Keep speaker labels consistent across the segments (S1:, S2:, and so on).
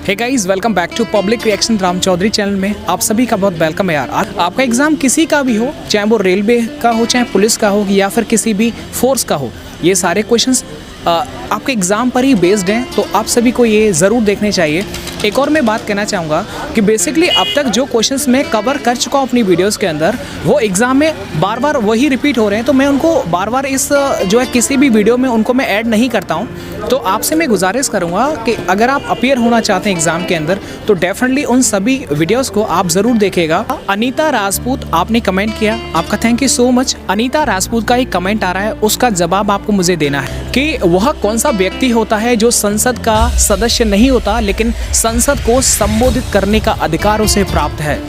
S1: Hey guys, welcome back to public reaction Ram Chaudhary channel में आप सभी का बहुत वेलकम है यार। आपका एग्जाम किसी का भी हो, चाहे वो रेलवे का हो, चाहे पुलिस का हो या फिर किसी भी फोर्स का हो, ये सारे क्वेश्चंस आपके एग्ज़ाम पर ही बेस्ड हैं, तो आप सभी को ये ज़रूर देखने चाहिए। एक और मैं बात कहना चाहूँगा कि बेसिकली अब तक जो क्वेश्चंस मैं कवर कर चुका हूँ अपनी वीडियोस के अंदर, वो एग्ज़ाम में बार बार वही रिपीट हो रहे हैं, तो मैं उनको बार बार इस जो है किसी भी वीडियो में उनको मैं ऐड नहीं करता हूँ। तो आपसे मैं गुजारिश करूँगा कि अगर आप अपीयर होना चाहते हैं एग्ज़ाम के अंदर, तो डेफिनेटली उन सभी वीडियोस को आप ज़रूर देखिएगा। अनीता राजपूत आपने कमेंट किया, आपका thank you so much. Anita Rajput का एक कमेंट आ रहा है, उसका जवाब आपको मुझे देना है कि वह कौन सा व्यक्ति होता है जो संसद का सदस्य नहीं होता लेकिन संसद को संबोधित करने का अधिकार उसे प्राप्त है।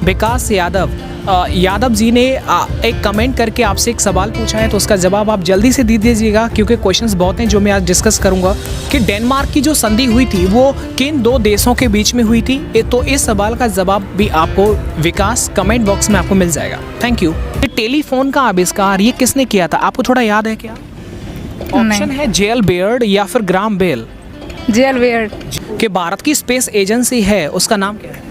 S1: विकास यादव जी ने एक कमेंट करके आपसे एक सवाल पूछा है, तो उसका जवाब आप जल्दी से दे दीजिएगा क्योंकि क्वेश्चंस बहुत हैं जो मैं आज डिस्कस करूंगा कि डेनमार्क की जो संधि हुई थी वो किन दो देशों के बीच में हुई थी। तो इस सवाल का जवाब भी आपको विकास कमेंट बॉक्स में आपको मिल जाएगा। Thank you. टेलीफोन का आविष्कार ये किसने किया था, आपको थोड़ा याद है क्या? ऑप्शन है जेल बेयर्ड या फिर ग्राम बेल।
S2: Jail Baird.
S1: कि भारत की स्पेस एजेंसी है उसका नाम क्या है?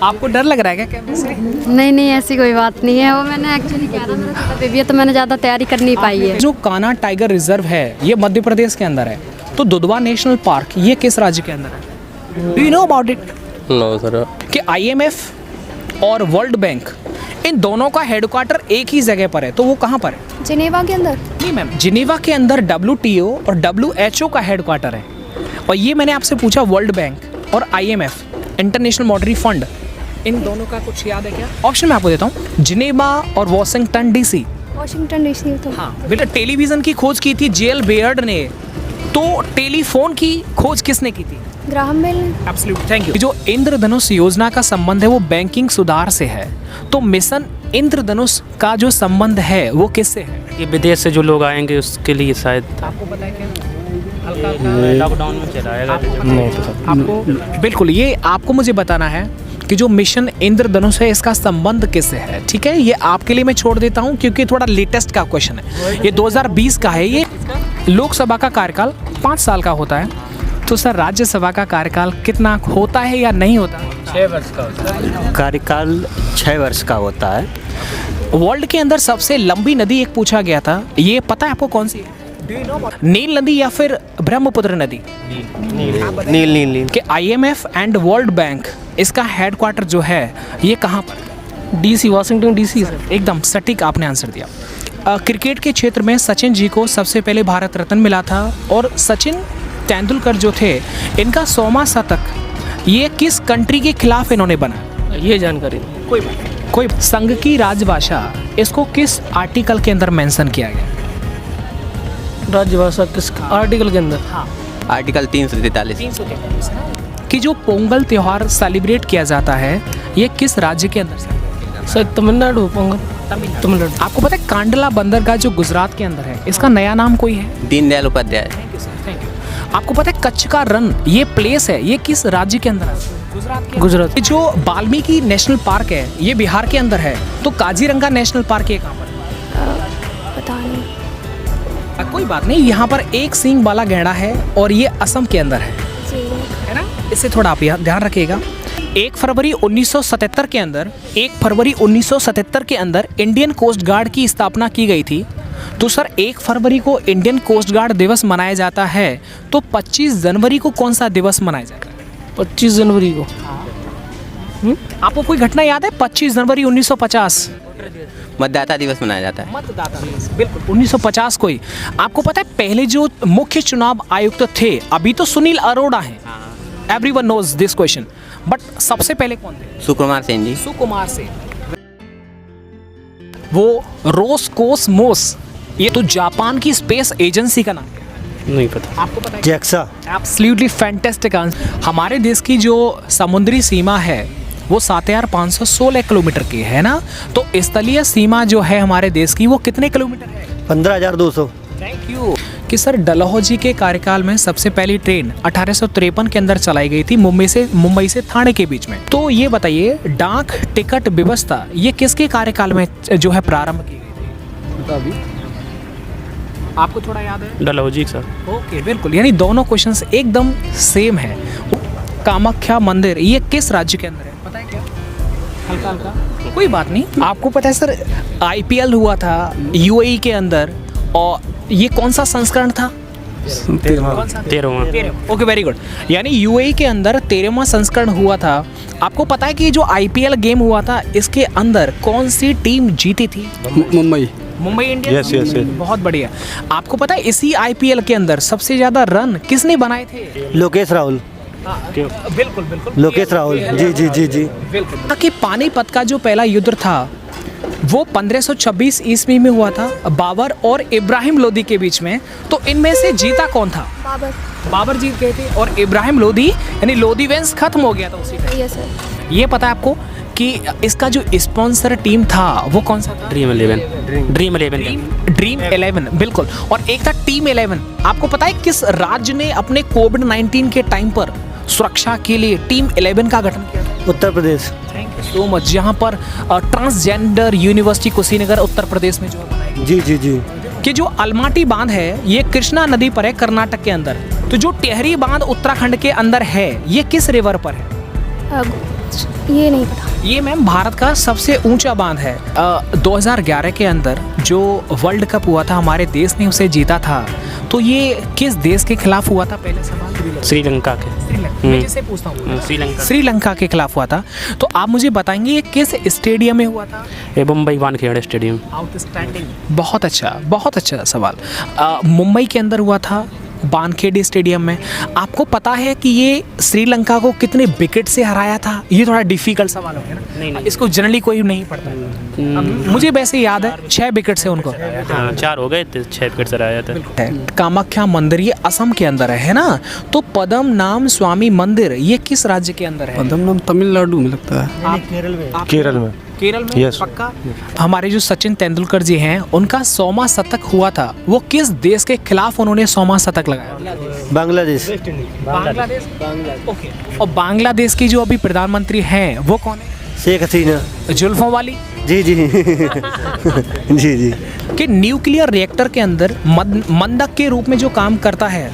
S1: आपको डर लग रहा है क्या कैमरे से?
S2: नहीं ऐसी कोई बात नहीं है, वो मैंने एक्चुअली क्या था, मेरा छोटा बेबी है तो मैंने ज़्यादा तैयारी कर नहीं पाई है।
S1: जो कान्हा टाइगर रिजर्व है ये मध्य प्रदेश के अंदर है, तो दुधवा नेशनल पार्क ये किस राज्य के अंदर है? Do you know about it?
S3: No sir.
S1: कि IMF और वर्ल्ड बैंक इन दोनों का हेडक्वार्टर एक ही जगह पर है, तो वो कहाँ पर है?
S2: जिनेवा के अंदर?
S1: नहीं मैम, जिनेवा के अंदर WTO और WHO का हेडक्वार्टर है। और ये मैंने आपसे पूछा वर्ल्ड बैंक और IMF इंटरनेशनल मॉनेटरी फंड, इन दोनों का कुछ याद है क्या? ऑप्शन मैं आपको देता हूँ, जिनेवा और वॉशिंगटन DC।
S2: वॉशिंगटन DC तो
S1: हाँ बेटा, टेलीविजन की खोज की थी जेल बेयर्ड ने, तो टेलीफोन की खोज किसने की थी?
S2: ग्राहम बेल ने।
S1: Absolutely, thank you. जो इंद्रधनुष योजना का संबंध है वो बैंकिंग सुधार से है, तो मिशन इंद्रधनुष का जो संबंध है वो किससे है?
S3: ये विदेश से जो लोग आएंगे उसके लिए शायद।
S1: आपको पता है क्या?
S3: लॉकडाउन में चलाएगा।
S1: आपको बिल्कुल, ये आपको मुझे बताना है कि जो मिशन इंद्रधनुष है इसका संबंध किससे है। ठीक है, ये आपके लिए मैं छोड़ देता हूँ क्योंकि थोड़ा लेटेस्ट का क्वेश्चन है, ये 2020 का है। ये लोकसभा का कार्यकाल 5 साल का होता है, तो सर राज्यसभा का कार्यकाल कितना होता है या नहीं होता?
S3: 6 वर्ष का होता है कार्यकाल, 6 वर्ष का होता है।
S1: वर्ल्ड के अंदर सबसे लंबी नदी एक पूछा गया था, ये पता है आपको कौन सी है? नील नदी या फिर ब्रह्मपुत्र नदी?
S3: नील।
S1: कि IMF एंड वर्ल्ड बैंक इसका हेडक्वार्टर जो है ये कहाँ पर?
S3: DC, Washington DC।
S1: एकदम सटीक आपने आंसर दिया। क्रिकेट के क्षेत्र में सचिन जी को सबसे पहले भारत रत्न मिला था, और सचिन तेंदुलकर जो थे इनका 100वां शतक ये किस कंट्री के खिलाफ इन्होंने बना?
S3: ये जानकारी
S1: कोई संघ की राजभाषा, इसको किस आर्टिकल के अंदर मेंशन किया गया?
S3: राजभाषा किस आर्टिकल के अंदर?
S1: हाँ,
S3: आर्टिकल 343।
S1: कि जो पोंगल त्योहार सेलिब्रेट किया जाता है ये किस राज्य के अंदर से?
S3: सर तमिलनाडु। पोंगल तमिलनाडु।
S1: आपको पता है कांडला बंदरगाह जो गुजरात के अंदर है इसका नया नाम कोई है?
S3: दीनदयाल उपाध्याय।
S1: आपको पता है कच्छ का रन ये प्लेस है, ये किस राज्य के अंदर है? गुजरात। जो वाल्मीकि नेशनल पार्क है ये बिहार के अंदर है, तो काजीरंगा नेशनल पार्क ये कहाँ पर?
S2: पता नहीं।
S1: कोई बात नहीं, यहाँ पर एक सींग वाला गैंडा है और ये असम के अंदर है ना? इससे थोड़ा आप ध्यान रखिएगा। 1 फरवरी 1977 के अंदर 1 फरवरी 1977 के अंदर इंडियन कोस्ट गार्ड की स्थापना की गई थी। तो सर 1 फरवरी को इंडियन कोस्ट गार्ड दिवस मनाया जाता है, तो 25 जनवरी को कौन सा दिवस मनाया जाता है?
S3: 25 जनवरी को।
S1: आपको कोई घटना याद है? 25 जनवरी 1950
S3: मतदाता दिवस मनाया जाता है।
S1: मतदाता दिवस, बिल्कुल 1950 को ही। आपको पता है पहले जो मुख्य चुनाव आयुक्त थे, अभी तो सुनील अरोड़ा हैं, everyone knows this question, but सबसे पहले कौन थे?
S3: सुकुमार सेन जी।
S1: सुकुमार सेन। वो रोसकोसमोस, ये तो जापान की स्पेस एजेंसी का नाम है।
S3: नहीं पता।
S1: आपको पता है?
S4: जैक्सा।
S1: Absolutely fantastic answer. हमारे देश की जो समुद्री सीमा है वो 7516 किलोमीटर की है ना, तो स्थलीय सीमा जो है हमारे देश की वो कितने किलोमीटर है?
S4: 15,200।
S1: Thank you. कि सर डलहौजी के कार्यकाल में सबसे पहली ट्रेन 1853 के अंदर चलाई गई थी मुंबई से ठाणे के बीच में। तो ये बताइए डाक टिकट व्यवस्था ये किसके कार्यकाल में जो है प्रारंभ की गई थी? आपको थोड़ा याद है?
S4: डलहौजी सर।
S1: ओके बिल्कुल, यानी दोनों क्वेश्चंस एकदम सेम है। कामाख्या मंदिर ये किस राज्य के अंदर है, पता है क्या? हल्का हल्का, कोई बात नहीं। आपको पता है सर, आईपीएल हुआ था यूएई के अंदर, और ये कौन सा संस्करण था?
S4: 13वां।
S1: Okay very good. यानी यूएई के अंदर 13वां संस्करण हुआ था। आपको पता है कि जो आईपीएल गेम हुआ था इसके अंदर कौन सी टीम जीती थी? मुंबई इंडियंस।
S5: Yes.
S1: बहुत बढ़िया। आपको पता है इसी आईपीएल के अंदर सबसे ज्यादा रन किसने बनाए थे?
S3: लोकेश राहुल।
S1: बिल्कुल बिल्कुल,
S3: लोकेश राहुल, जी जी जी जी।
S1: बिल्कुल। कि पानीपत का जो पहला युद्ध था वो 1526 ईस्वी में हुआ था, बाबर और इब्राहिम लोदी के बीच में। तो इनमें से जीता कौन था? बाबर जीत गए थे, और इब्राहिम लोदी यानी लोदी वंश खत्म हो गया था उसी टाइम।
S2: Yes sir.
S1: ये पता है आपको कि इसका जो स्पॉन्सर टीम था वो कौन सा था?
S4: ड्रीम 11।
S1: ड्रीम 11 बिल्कुल। और एक था टीम 11। आपको पता है किस राज्य ने अपने कोविड-19 के टाइम पर सुरक्षा के लिए टीम 11 का गठन किया था?
S3: Uttar Pradesh.
S1: Thank you so much. यहाँ पर ट्रांसजेंडर यूनिवर्सिटी कुशीनगर उत्तर प्रदेश में जो बनाई गई
S3: जी जी जी।
S1: कि जो अलमाटी बांध है ये कृष्णा नदी पर है कर्नाटक के अंदर। तो जो टेहरी बांध उत्तराखंड के अंदर है ये किस रिवर पर है?
S2: ये नहीं पता।
S1: ये मैम भारत का सबसे ऊंचा बांध है। 2011 के अंदर जो वर्ल्ड कप हुआ था हमारे देश ने उसे जीता था, तो ये किस देश के खिलाफ हुआ था? पहले सवाल
S4: श्रीलंका के।
S1: मैं जिससे पूछता हूँ,
S4: श्रीलंका
S1: के खिलाफ हुआ था। तो आप मुझे बताएंगे ये किस स्टेडियम में हुआ था?
S4: ये मुंबई वानखेड़े स्टेडियम।
S1: आउटस्टैंडिंग, बहुत अच्छा सवाल। मुंबई के अंदर हुआ था, वानखेड़े स्टेडियम में। आपको पता है कि ये श्रीलंका को कितने विकेट से हराया था? ये थोड़ा डिफिकल्ट सवाल हो गया ना।
S4: नहीं।
S1: इसको जनरली कोई नहीं पढ़ता है। मुझे वैसे याद है 6 विकेट से उनको।
S4: हाँ 4 हो गए थे, 6 विकेट से हराया था।
S1: कामाख्या मंदिर ये असम के अंदर है ना? तो पद्म नाम स्वामी मंदिर ये किस राज्य के अंदर है?
S5: पद्म नाम तमिलनाडु में लगता है।
S3: केरल में।
S1: केरल में?
S5: Yes.
S1: पक्का? हमारे जो सचिन तेंदुलकर जी हैं उनका 100वां शतक हुआ था, वो किस देश के खिलाफ उन्होंने 100वां शतक लगाया?
S3: बांग्लादेश।
S1: बांग्लादेश। ओके। और बांग्लादेश की जो अभी प्रधानमंत्री हैं वो कौन है?
S3: शेख हसीना।
S1: जुल्फों वाली?
S3: जी जी जी जी।
S1: कि न्यूक्लियर रिएक्टर के अंदर मंदक के रूप में जो काम करता है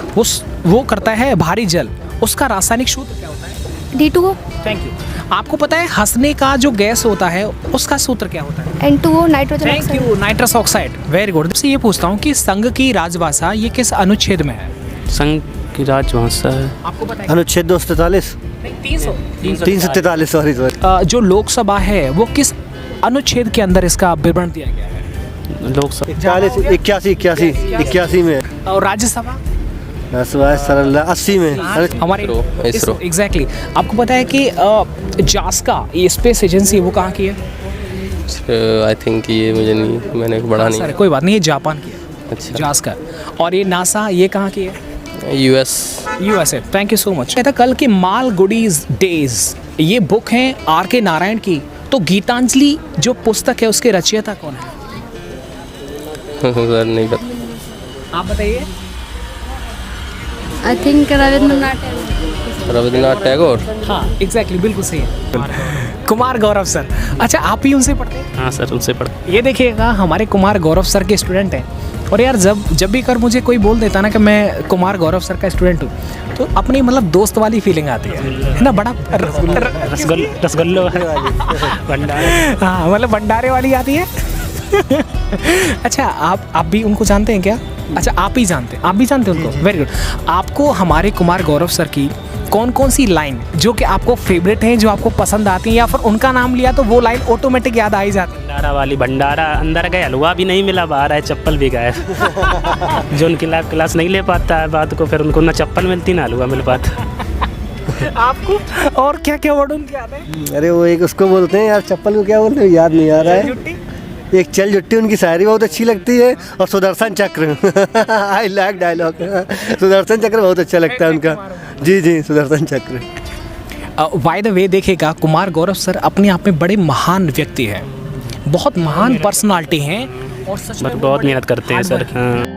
S1: वो करता है भारी जल। उसका रासायनिक सूत्र क्या होता है?
S2: D2O।
S1: Thank you. आपको पता है हंसने का जो गैस होता है उसका सूत्र क्या होता है?
S2: N2O nitrogen
S1: thank you, nitrous oxide. Very good. से ये पूछता हूँ कि संघ की राजभाषा ये किस अनुच्छेद में है?
S4: संघ की राजभाषा है।
S1: आपको पता है?
S3: अनुच्छेद 243। 343 सॉरी।
S1: जो लोकसभा है वो किस अनुच्छेद के अंदर इसका विवरण दिया गया है?
S4: लोकसभा
S3: 81 में।
S1: और राज्यसभा?
S3: 80 में।
S1: हमारे एग्जैक्टली। आपको पता है कि जास्का ये स्पेस एजेंसी वो कहाँ की है?
S6: आई थिंक ये मुझे नहीं, मैंने पढ़ा नहीं।
S1: सर कोई बात नहीं, ये जापान की है।
S6: अच्छा।
S1: जास्का। और ये नासा ये कहाँ की है?
S6: USA.
S1: Thank you so much. कहता कल के मालगुडीज डेज ये बुक है R.K. नारायण की। तो गीतांजलि जो पुस्तक है उसके रचयिता कौन है?
S6: सर नहीं पता।
S1: आप बताइए।
S2: I think
S6: Rabindranath Tagore.
S1: हाँ एग्जैक्टली, बिल्कुल सही है। कुमार गौरव सर। अच्छा आप ही उनसे पढ़ते हैं?
S4: हाँ सर उनसे पढ़।
S1: ये देखिएगा हमारे कुमार गौरव सर के स्टूडेंट हैं। और यार जब भी कर मुझे कोई बोल देता ना कि मैं कुमार गौरव सर का स्टूडेंट हूँ तो अपनी मतलब दोस्त वाली फीलिंग आती है ना? बड़ा
S4: रसगुल्लो
S1: हाँ मतलब भंडारे वाली आती है। अच्छा आप भी उनको जानते हैं क्या? अच्छा आप भी जानते हैं उनको। Very good. आपको हमारे कुमार गौरव सर की कौन कौन सी लाइन जो कि आपको फेवरेट है, जो आपको पसंद आती है, या फिर उनका नाम लिया तो वो लाइन ऑटोमेटिक याद आ ही जाती है?
S4: भंडारा वाली, भंडारा अंदर गए हलवा भी नहीं मिला, बाहर आए चप्पल भी गायब। जो उनकी क्लास नहीं ले पाता है बात को, फिर उनको ना चप्पल मिलती ना हलवा मिल पाता।
S1: आपको और क्या क्या वर्ड उनके याद है?
S3: अरे वो एक उसको बोलते हैं यार, चप्पल को क्या बोलते हैं याद नहीं आ रहा है। एक चल जुट्टी उनकी शायरी बहुत अच्छी लगती है। और सुदर्शन चक्र आई लाइक डायलॉग। सुदर्शन चक्र बहुत अच्छा लगता है उनका। जी जी सुदर्शन चक्र।
S1: बाय द वे देखिएगा कुमार गौरव सर अपने आप में बड़े महान व्यक्ति हैं, बहुत महान पर्सनालिटी हैं और सच में
S4: बहुत मेहनत करते हैं सर। हाँ।